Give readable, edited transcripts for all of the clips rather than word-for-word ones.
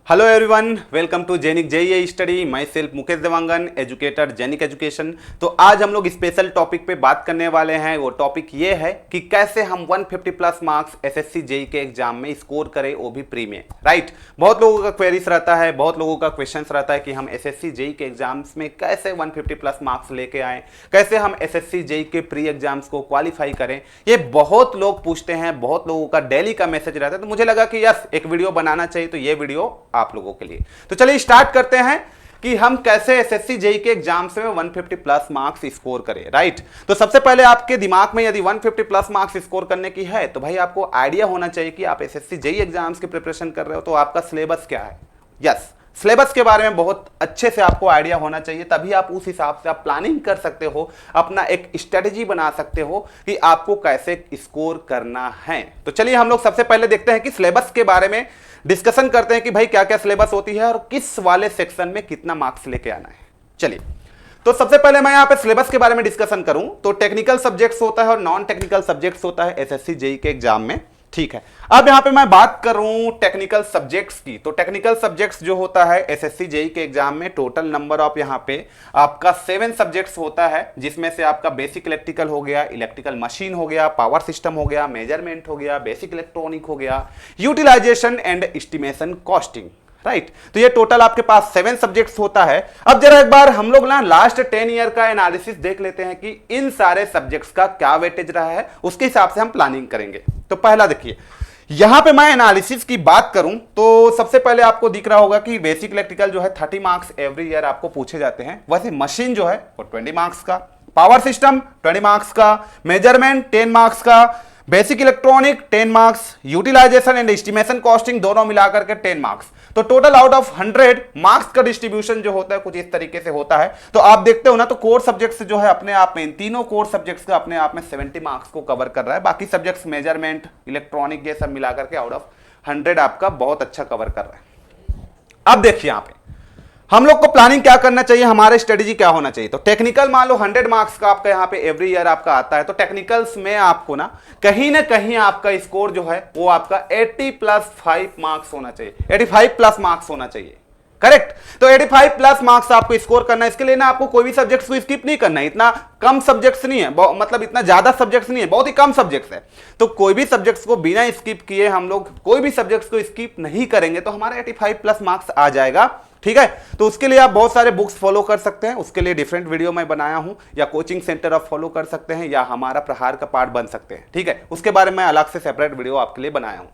Hello everyone, welcome to Genic JEE study. Myself Mukesh Dewangan, educator Genic education. तो आज हम लोग स्पेशल टॉपिक पे बात करने वाले हैं। वो टॉपिक ये है कि कैसे हम 150 प्लस मार्क्स एसएससी जेईई के एग्जाम में स्कोर करें, वो भी प्री में। राइट, बहुत लोगों का क्वेरीज रहता है, बहुत लोगों का क्वेश्चन रहता है कि हम एसएससी जेईई के एग्जाम्स में कैसे 150 प्लस मार्क्स लेके आए, कैसे हम एसएससी जेईई के प्री एग्जाम्स को क्वालिफाई करें। ये बहुत लोग पूछते हैं, बहुत लोगों का डेली का मैसेज रहता है। तो मुझे लगा कि यस, एक वीडियो बनाना चाहिए, तो ये वीडियो आप लोगों के लिए। तो चलिए स्टार्ट करते हैं कि हम कैसे एसएससी जेईई के एग्जाम्स में 150 प्लस मार्क्स स्कोर करें। राइट, तो सबसे पहले आपके दिमाग में यदि 150 प्लस मार्क्स स्कोर करने की है तो भाई आपको आइडिया होना चाहिए कि आप एसएससी जेईई एग्जाम्स की प्रिपरेशन कर रहे हो तो आपका सिलेबस क्या है। यस, सिलेबस के बारे में बहुत अच्छे से आपको आइडिया होना चाहिए, तभी आप उस हिसाब से आप प्लानिंग कर सकते हो, अपना एक स्ट्रेटजी बना सकते हो कि आपको कैसे स्कोर करना है। तो चलिए हम लोग सबसे पहले देखते हैं कि सिलेबस के बारे में डिस्कशन करते हैं कि भाई क्या क्या सिलेबस होती है और किस वाले सेक्शन में कितना मार्क्स लेके आना है। चलिए, तो सबसे पहले मैं यहाँ पे सिलेबस के बारे में डिस्कशन करूं तो टेक्निकल सब्जेक्ट्स होता है और नॉन टेक्निकल सब्जेक्ट्स होता है एसएससी जेईई के एग्जाम में। ठीक है, अब यहां पे मैं बात करूं टेक्निकल सब्जेक्ट्स की, तो टेक्निकल सब्जेक्ट्स जो होता है एसएससी जेईई के एग्जाम में टोटल नंबर ऑफ यहां पे आपका 7 सब्जेक्ट्स होता है, जिसमें से आपका बेसिक इलेक्ट्रिकल हो गया, इलेक्ट्रिकल मशीन हो गया, पावर सिस्टम हो गया, मेजरमेंट हो गया, बेसिक इलेक्ट्रॉनिक हो गया, utilization and estimation costing. Right, तो ये टोटल आपके पास 7 सब्जेक्ट्स होता है। अब जरा एक बार हम लोग ना लास्ट 10 ईयर का एनालिसिस देख लेते हैं कि इन सारे सब्जेक्ट्स का क्या वेटेज रहा है, उसके हिसाब से हम प्लानिंग करेंगे। तो पहला देखिए, यहां पे मैं एनालिसिस की बात करूं तो सबसे पहले आपको दिख रहा होगा कि बेसिक इलेक्ट्रिकल जो है 30 मार्क्स एवरी ईयर आपको पूछे जाते हैं। वैसे मशीन जो है वो 20 मार्क्स का, पावर सिस्टम 20 मार्क्स का, मेजरमेंट 10 मार्क्स का, basic electronic 10 marks, utilization and estimation costing दोनों मिलाकर के 10 मार्क्स। तो टोटल आउट ऑफ 100 मार्क्स का डिस्ट्रीब्यूशन जो होता है कुछ इस तरीके से होता है। तो आप देखते हो ना, तो कोर सब्जेक्ट्स जो है अपने आप में, इन तीनों कोर सब्जेक्ट्स का अपने आप में 70 मार्क्स को कवर कर रहा है। बाकी सब्जेक्ट्स मेजरमेंट, इलेक्ट्रॉनिक, ये सब मिलाकर के आउट ऑफ 100 आपका बहुत अच्छा कवर कर रहा है। अब देखिए यहां पे हम लोग को प्लानिंग क्या करना चाहिए, हमारे स्ट्रेटजी क्या होना चाहिए। तो टेक्निकल मान लो 100 मार्क्स का आपका यहाँ पे एवरी ईयर आपका आता है, तो टेक्निकल्स में आपको ना कहीं आपका स्कोर जो है वो आपका 80 प्लस 5 मार्क्स होना चाहिए, 85 प्लस मार्क्स होना चाहिए। करेक्ट, तो 85 प्लस मार्क्स आपको स्कोर करना है। इसके लिए ना आपको कोई भी सब्जेक्ट्स को स्किप नहीं करना है। इतना कम सब्जेक्ट्स नहीं है, मतलब इतना ज्यादा सब्जेक्ट्स नहीं है, बहुत ही कम सब्जेक्ट्स है। तो कोई भी सब्जेक्ट्स को बिना स्किप किए हम लोग कोई भी सब्जेक्ट्स को स्किप नहीं करेंगे तो हमारा 85 प्लस मार्क्स आ जाएगा। ठीक है, तो उसके लिए आप बहुत सारे बुक्स फॉलो कर सकते हैं, उसके लिए डिफरेंट वीडियो मैं बनाया हूं, या कोचिंग सेंटर आप फॉलो कर सकते हैं, या हमारा प्रहार का पार्ट बन सकते हैं। ठीक है, उसके बारे में अलग से सेपरेट वीडियो आपके लिए बनाया हूं।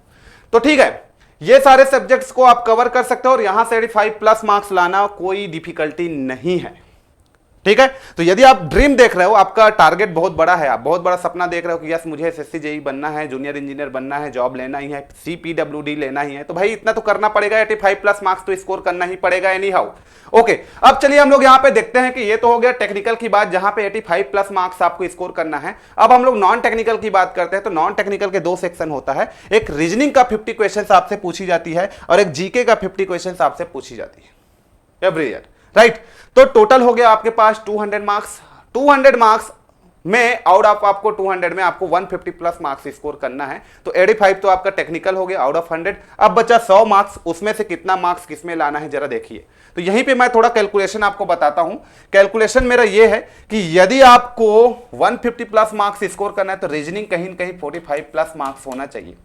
तो ठीक है, ये सारे सब्जेक्ट्स को आप कवर कर सकते हो और यहां से 85 प्लस मार्क्स लाना कोई डिफिकल्टी नहीं है। ठीक है, तो यदि आप ड्रीम देख रहे हो, आपका टारगेट बहुत बड़ा है, आप बहुत बड़ा सपना देख रहे हो कि यस मुझे एसएससी जेईई बनना है, जूनियर इंजीनियर बनना है, जॉब लेना ही है, सीपीडब्ल्यूडी लेना ही है, तो भाई इतना तो करना पड़ेगा, 85 प्लस मार्क्स तो स्कोर करना ही पड़ेगा एनी हाउ। ओके, अब चलिए हम लोग यहाँ पे देखते हैं कि ये तो हो गया टेक्निकल की बात, जहां पे 85 प्लस मार्क्स आपको स्कोर करना है। अब हम लोग नॉन टेक्निकल की बात करते हैं। तो नॉन टेक्निकल के 2 सेक्शन होता है, एक रीजनिंग का 50 क्वेश्चन आपसे पूछी जाती है और एक जीके का 50 क्वेश्चन आपसे पूछी जाती है एवरी ईयर। राइट, तो टोटल हो गया आपके पास 200 मार्क्स। 200 मार्क्स में आउट ऑफ आपको 200 में आपको 150 प्लस मार्क्स स्कोर करना है। तो 85 तो आपका टेक्निकल हो गया आउट ऑफ 100। अब बचा 100 मार्क्स, उसमें से कितना मार्क्स किसमें लाना है जरा देखिए। तो यहीं पे मैं थोड़ा कैलकुलेशन आपको बताता हूं। कैलकुलेशन मेरा ये है कि यदि आपको 150 प्लस मार्क्स स्कोर करना है तो रीजनिंग कहीं न कहीं 45 प्लस मार्क्स होना चाहिए।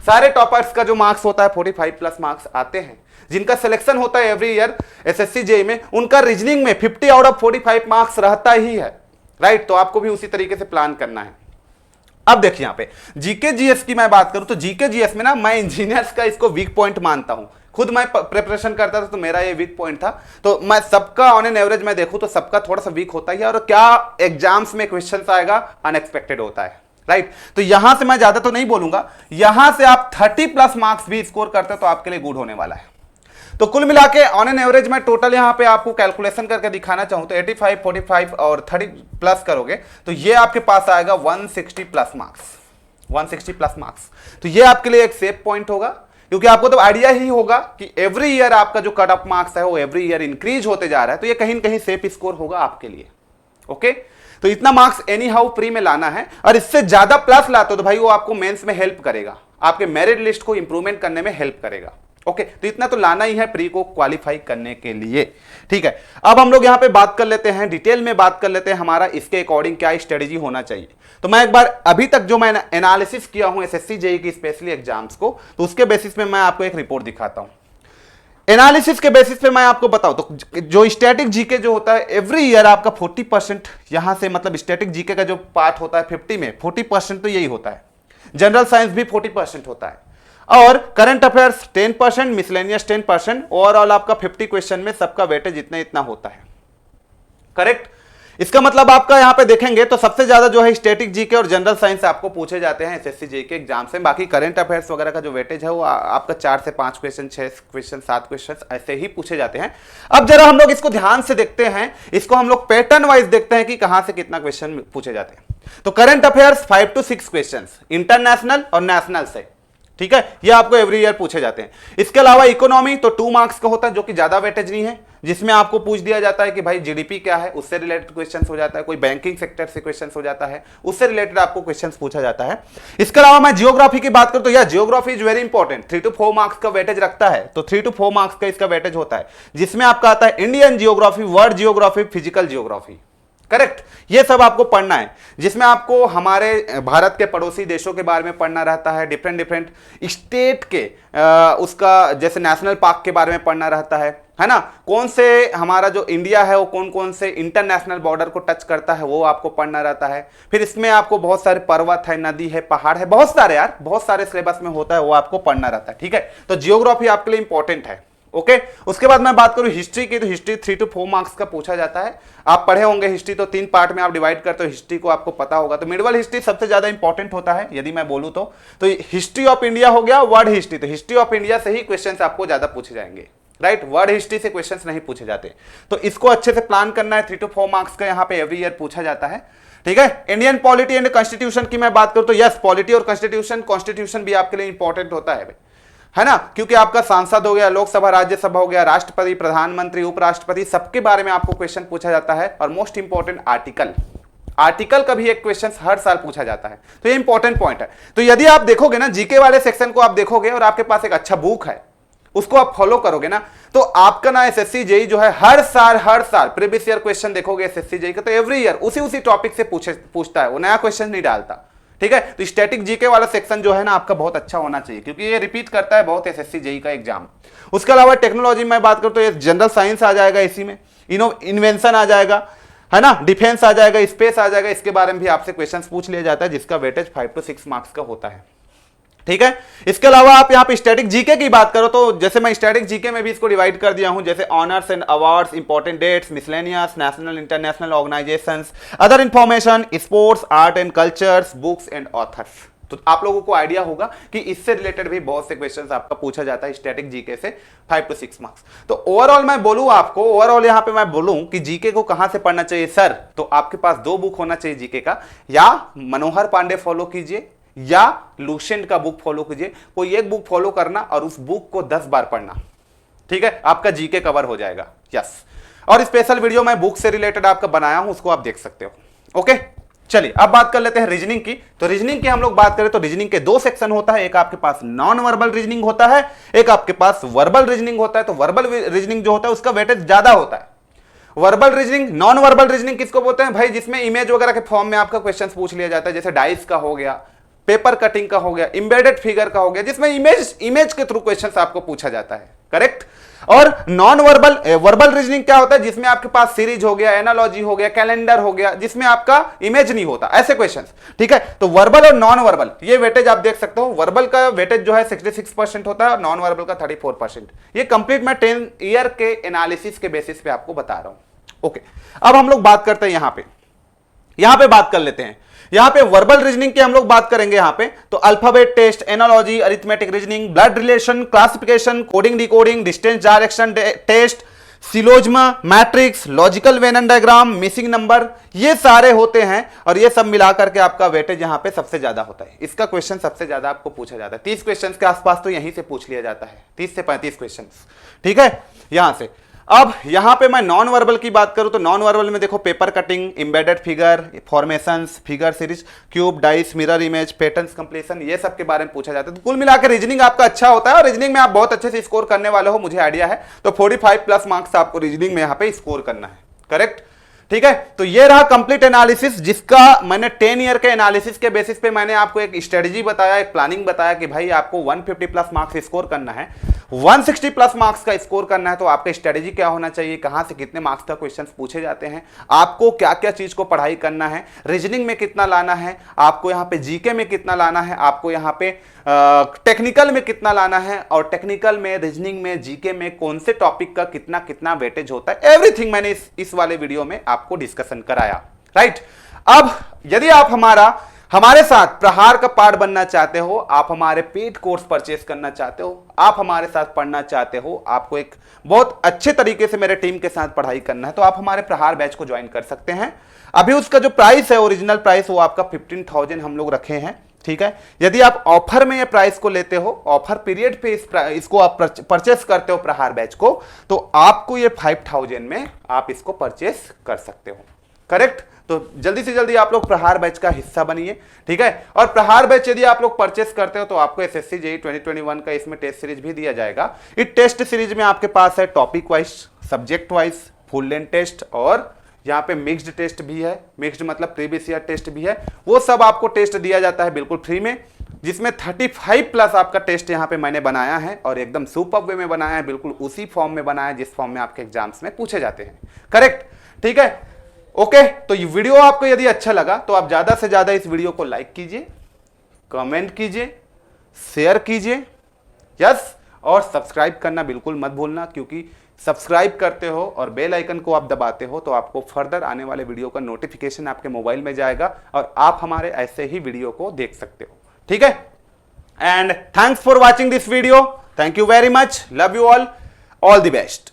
सारे टॉपर्स का जो मार्क्स होता है 45 प्लस मार्क्स आते हैं। जिनका सिलेक्शन होता है एवरी ईयर एसएससी जेईई में, उनका रीजनिंग में 50 आउट ऑफ 45 मार्क्स रहता ही है। राइट, तो आपको भी उसी तरीके से प्लान करना है। अब देखिए यहां पे जीके जीएस की मैं बात करूं तो जीके जीएस में ना मैं इंजीनियर्स का इसको वीक पॉइंट मानता हूं। खुद मैं प्रिपरेशन करता था तो मेरा ये वीक पॉइंट था। तो मैं सबका ऑन एन एवरेज मैं देखूं तो सबका थोड़ा सा वीक होता है, और क्या एग्जाम्स में क्वेश्चन आएगा अनएक्सपेक्टेड होता है। राइट, तो यहां से मैं ज्यादा तो नहीं बोलूंगा, यहां से आप 30 प्लस मार्क्स भी स्कोर करते तो आपके लिए गुड होने वाला है। तो कुल मिला के ऑन एन एवरेज मैं टोटल यहां पे आपको कैलकुलेशन करके दिखाना चाहूं तो 85, 45 और 30 प्लस करोगे तो ये आपके पास आएगा 160 प्लस मार्क्स। 160 प्लस मार्क्स, तो ये आपके लिए एक सेफ पॉइंट होगा, क्योंकि आपको तो आइडिया ही होगा कि एवरी ईयर आपका जो कट ऑफ मार्क्स है वो एवरी ईयर इंक्रीज होते जा रहा है। तो ये कहीं न कहीं सेफ स्कोर होगा आपके लिए। ओके, तो इतना मार्क्स एनी हाउ प्री में लाना है, और इससे ज्यादा प्लस लाते हो तो भाई वो आपको मेंस में हेल्प करेगा, आपके मेरिट लिस्ट को इंप्रूवमेंट करने में हेल्प करेगा। ओके, तो इतना तो लाना ही है प्री को क्वालिफाई करने के लिए। ठीक है, अब हम लोग यहां पे बात कर लेते हैं, डिटेल में बात कर लेते हैं हमारा इसके अकॉर्डिंग क्या स्ट्रेटेजी होना चाहिए। तो मैं एक बार अभी तक जो मैं एनालिसिस किया हूं एसएससी जेईई की स्पेशली एग्जाम्स को, तो उसके बेसिस पे मैं आपको एक रिपोर्ट दिखाता हूं। एनालिसिस के बेसिस पे मैं आपको बताऊं तो जो स्टैटिक जीके जो होता है एवरी ईयर आपका 40% यहां से, मतलब स्टैटिक जीके का जो पार्ट होता है 50 में 40% तो यही होता है। जनरल साइंस भी 40% होता है, और करंट अफेयर्स 10%, मिसलेनियस 10%, ओवरऑल आपका 50 क्वेश्चन में सबका वेटेज इतना इतना होता है। करेक्ट, इसका मतलब आपका यहां पे देखेंगे तो सबसे ज्यादा जो है स्टैटिक जीके और जनरल साइंस आपको पूछे जाते हैं एसएससी जेईई के एग्जाम से। बाकी करंट अफेयर्स वगैरह का जो वेटेज है वो आपका 4 से 5 क्वेश्चन, 6 क्वेश्चन, 7 क्वेश्चन ऐसे ही पूछे जाते हैं। अब जरा हम लोग इसको ध्यान से देखते हैं, इसको हम लोग पैटर्न वाइज देखते हैं कि कहां से कितना क्वेश्चन पूछे जाते हैं। तो current affairs 5 to 6 question international और नेशनल से, ठीक है, ये आपको एवरी ईयर पूछे जाते हैं। इसके अलावा इकोनॉमी तो 2 मार्क्स का होता है, जो कि ज्यादा वेटेज नहीं है, जिसमें आपको पूछ दिया जाता है कि भाई जीडीपी क्या है, उससे रिलेटेड क्वेश्चंस हो जाता है, कोई बैंकिंग सेक्टर से क्वेश्चंस हो जाता है, उससे रिलेटेड आपको क्वेश्चंस पूछा जाता है। इसके अलावा मैं जियोग्राफी की बात करूं तो यार geography is very important, 3 to 4 marks का वेटेज रखता है, तो 3 to 4 मार्क्स का इसका वेटेज होता है, जिसमें आपका आता है Indian geography, world geography, physical geography. Correct, ये सब आपको पढ़ना है, जिसमें आपको हमारे भारत के पड़ोसी देशों के बारे में पढ़ना रहता है, डिफरेंट डिफरेंट स्टेट के उसका जैसे नेशनल पार्क के बारे में पढ़ना रहता है ना, कौन से हमारा जो इंडिया है वो कौन कौन से इंटरनेशनल बॉर्डर को टच करता है वो आपको पढ़ना रहता है। फिर इसमें आपको बहुत सारे पर्वत है, नदी है, पहाड़ है, बहुत सारे यार, बहुत सारे सिलेबस में होता है, वो आपको पढ़ना रहता है। ठीक है, तो जियोग्राफी आपके लिए इंपॉर्टेंट है। ओके, उसके बाद मैं बात करूं हिस्ट्री की, तो हिस्ट्री 3 to 4 मार्क्स का पूछा जाता है। आप पढ़े होंगे हिस्ट्री, तो 3 पार्ट में आप डिवाइड करते हो हिस्ट्री को, आपको पता होगा। तो मिडवल हिस्ट्री सबसे ज्यादा इंपॉर्टेंट होता है यदि मैं बोलूं तो हिस्ट्री ऑफ इंडिया हो गया, वर्ल्ड हिस्ट्री, तो हिस्ट्री ऑफ इंडिया से ही क्वेश्चंस आपको ज्यादा पूछे जाएंगे, राइट, वर्ल्ड हिस्ट्री से क्वेश्चंस नहीं पूछे जाते। तो इसको अच्छे से प्लान करना है, 3 to 4 मार्क्स का यहाँ पे एवरी ईयर पूछा जाता है। ठीक है, इंडियन पॉलिटी एंड कॉन्स्टिट्यूशन की मैं बात करूं तो यस, पॉलिटी और कॉन्स्टिट्यूशन भी आपके लिए इंपॉर्टेंट होता है ना, क्योंकि आपका सांसद हो गया, लोकसभा राज्यसभा हो गया, राष्ट्रपति, प्रधानमंत्री, उपराष्ट्रपति, सबके बारे में आपको क्वेश्चन पूछा जाता है। और मोस्ट इंपॉर्टेंट आर्टिकल का भी एक क्वेश्चन हर साल पूछा जाता है, तो ये इंपॉर्टेंट पॉइंट है। तो यदि आप देखोगे ना जीके वाले सेक्शन को आप देखोगे और आपके पास एक अच्छा बुक है, उसको आप फॉलो करोगे ना, तो आपका ना एसएससी जेईई जो है हर साल प्रीवियस ईयर क्वेश्चन देखोगे एसएससी जेईई का, तो एवरी ईयर उसी टॉपिक से पूछता है, वो नया क्वेश्चन नहीं डालता। ठीक है, तो स्टैटिक जीके वाला सेक्शन जो है ना आपका बहुत अच्छा होना चाहिए, क्योंकि ये रिपीट करता है बहुत एसएससी जेईई का एग्जाम। उसके अलावा टेक्नोलॉजी में बात करूं तो ये जनरल साइंस आ जाएगा, इसी में इन्वेंशन आ जाएगा, है ना, डिफेंस आ जाएगा, स्पेस आ जाएगा, इसके बारे में भी आपसे क्वेश्चन पूछ लिया जाता है, जिसका वेटेज 5 to 6 मार्क्स का होता है। ठीक है, इसके अलावा आप यहाँ पे स्टैटिक जीके की बात करो तो जैसे मैं स्टैटिक जीके में भी इसको डिवाइड कर दिया हूं, जैसे honours and awards, important dates, miscellaneous, national international organisations, other information, sports, art and cultures, books and authors. तो आप लोगों को आइडिया होगा कि इससे रिलेटेड भी बहुत से क्वेश्चंस आपका पूछा जाता है स्टैटिक जीके से 5 to 6 मार्क्स। तो ओवरऑल मैं बोलूं आपको, ओवरऑल यहां पे मैं बोलूं कि जीके को कहां से पढ़ना चाहिए सर, तो आपके पास 2 बुक होना चाहिए जीके का, या मनोहर पांडे फॉलो कीजिए या लुसेंट का बुक फॉलो कीजिए। कोई एक बुक फॉलो करना और उस बुक को 10 बार पढ़ना, ठीक है, आपका जीके कवर हो जाएगा। यस, और स्पेशल वीडियो मैं बुक से रिलेटेड आपका बनाया हूं, उसको आप देख सकते हो। ओके, चलिए अब बात कर लेते हैं रीजनिंग की। तो रीजनिंग की हम लोग बात करें तो रीजनिंग के 2 सेक्शन होता है, एक आपके पास नॉन वर्बल रीजनिंग होता है, एक आपके पास वर्बल रीजनिंग होता है। तो वर्बल रीजनिंग जो होता है उसका वेटेज ज्यादा होता है। Verbal reasoning, non verbal reasoning किसको बोलते हैं भाई, जिसमें इमेज वगैरह के फॉर्म में आपका क्वेश्चन पूछ लिया जाता है, जैसे डाइस का हो गया, पेपर कटिंग का हो गया, एम्बेडेड फिगर का हो गया, जिसमें इमेज के थ्रू क्वेश्चंस आपको पूछा जाता है। करेक्ट, और नॉन वर्बल रीजनिंग क्या होता है, जिसमें आपके पास सीरीज हो गया, एनालॉजी हो गया, कैलेंडर हो गया, जिसमें आपका इमेज नहीं होता, ऐसे क्वेश्चंस। ठीक है, तो वर्बल और नॉन वर्बल ये वेटेज आप देख सकते हो। वर्बल का वेटेज जो है 66% होता है और नॉन वर्बल का 34%। ये कंप्लीट मैं 10 ईयर के एनालिसिस के बेसिस पे आपको बता रहा हूं। ओके, अब हम लोग बात करते हैं यहां पे बात कर लेते हैं। यहां पे वर्बल रीजनिंग की हम लोग बात करेंगे। यहां पे तो alphabet test, analogy, arithmetic reasoning, blood relation, classification, coding decoding, distance direction test, syllogism, matrix, logical venn diagram, missing number, ये सारे होते हैं और ये सब मिलाकर के आपका वेटेज यहां पे सबसे ज्यादा होता है। इसका क्वेश्चन सबसे ज्यादा आपको पूछा जाता है, 30 क्वेश्चन के आसपास तो यहीं से पूछ लिया जाता है, 30 से 35 क्वेश्चन। ठीक है, यहां से अब यहां पे मैं नॉन वर्बल की बात करूं तो नॉन वर्बल में देखो paper cutting, embedded figure, formations, figure series, cube, dice, mirror image, patterns completion, ये सब के बारे में पूछा जाता है। तो कुल मिलाकर रीजनिंग आपका अच्छा होता है और रीजनिंग में आप बहुत अच्छे से स्कोर करने वाले हो, मुझे आइडिया है। तो 45 प्लस मार्क्स आपको रीजनिंग में यहां पे स्कोर करना है, करेक्ट। ठीक है, तो ये रहा कंप्लीट एनालिसिस, जिसका मैंने 10 ईयर के एनालिसिस के बेसिस पे मैंने आपको एक स्ट्रेटजी बताया, एक प्लानिंग बताया कि भाई आपको 150 प्लस मार्क्स स्कोर करना है, 160 प्लस मार्क्स का स्कोर करना है। तो आपका स्ट्रेटजी क्या होना चाहिए, कहां से कितने मार्क्स का क्वेश्चंस पूछे जाते हैं, आपको क्या क्या चीज को पढ़ाई करना है, रीजनिंग में कितना लाना है, आपको यहाँ पे जीके में कितना लाना है, आपको यहाँ पे टेक्निकल में कितना लाना है, और टेक्निकल में, रीजनिंग में, जीके में कौन से टॉपिक का कितना कितना वेटेज होता है, एवरीथिंग मैंने इस वाले वीडियो में आपको डिस्कशन कराया, राइट। अब यदि आप हमारे साथ प्रहार का पार्ट बनना चाहते हो, आप हमारे पेड कोर्स परचेस करना चाहते हो, आप हमारे साथ पढ़ना चाहते हो, आपको एक बहुत अच्छे तरीके से मेरे टीम के साथ पढ़ाई करना है, तो आप हमारे प्रहार बैच को ज्वाइन कर सकते हैं। अभी उसका जो प्राइस है, ओरिजिनल प्राइस, वो आपका 15,000 हम लोग रखे हैं, ठीक है। यदि आप ऑफर में ये प्राइस को लेते हो, ऑफर पीरियड पे इसको आप परचेस करते हो प्रहार बैच को, तो आपको ये 5,000 में आप इसको परचेस कर सकते हो, करेक्ट। तो जल्दी से जल्दी आप लोग प्रहार बैच का हिस्सा बनिए, ठीक है। और प्रहार बैच यदि आप लोग परचेस करते हो तो आपको एसएससी जेईई 2021 का इसमें टेस्ट सीरीज भी दिया जाएगा। इस टेस्ट सीरीज में आपके पास है topic wise, subject wise, full length test, और यहाँ पे मिक्स्ड टेस्ट भी है। मिक्स्ड मतलब प्रीवियस ईयर टेस्ट भी है। वो सब आपको टेस्ट दिया जाता है बिल्कुल फ्री में, जिसमें 35 प्लस आपका टेस्ट यहाँ पे मैंने बनाया है, और एकदम सुपर वे में बनाया है, बिल्कुल उसी फॉर्म में बनाया है जिस फॉर्म में आपके एग्जाम्स में पूछे जाते हैं, करेक्ट, ठीक है। ओके, तो ये वीडियो आपको यदि अच्छा लगा तो आप ज्यादा से ज्यादा इस वीडियो को लाइक कीजिए, कमेंट कीजिए, शेयर कीजिए, यस, और सब्सक्राइब करना बिल्कुल मत भूलना, क्योंकि सब्सक्राइब करते हो और बेल आइकन को आप दबाते हो तो आपको फर्दर आने वाले वीडियो का नोटिफिकेशन आपके मोबाइल में जाएगा और आप हमारे ऐसे ही वीडियो को देख सकते हो, ठीक है। And thanks for watching this video, thank you very much, love you all the best.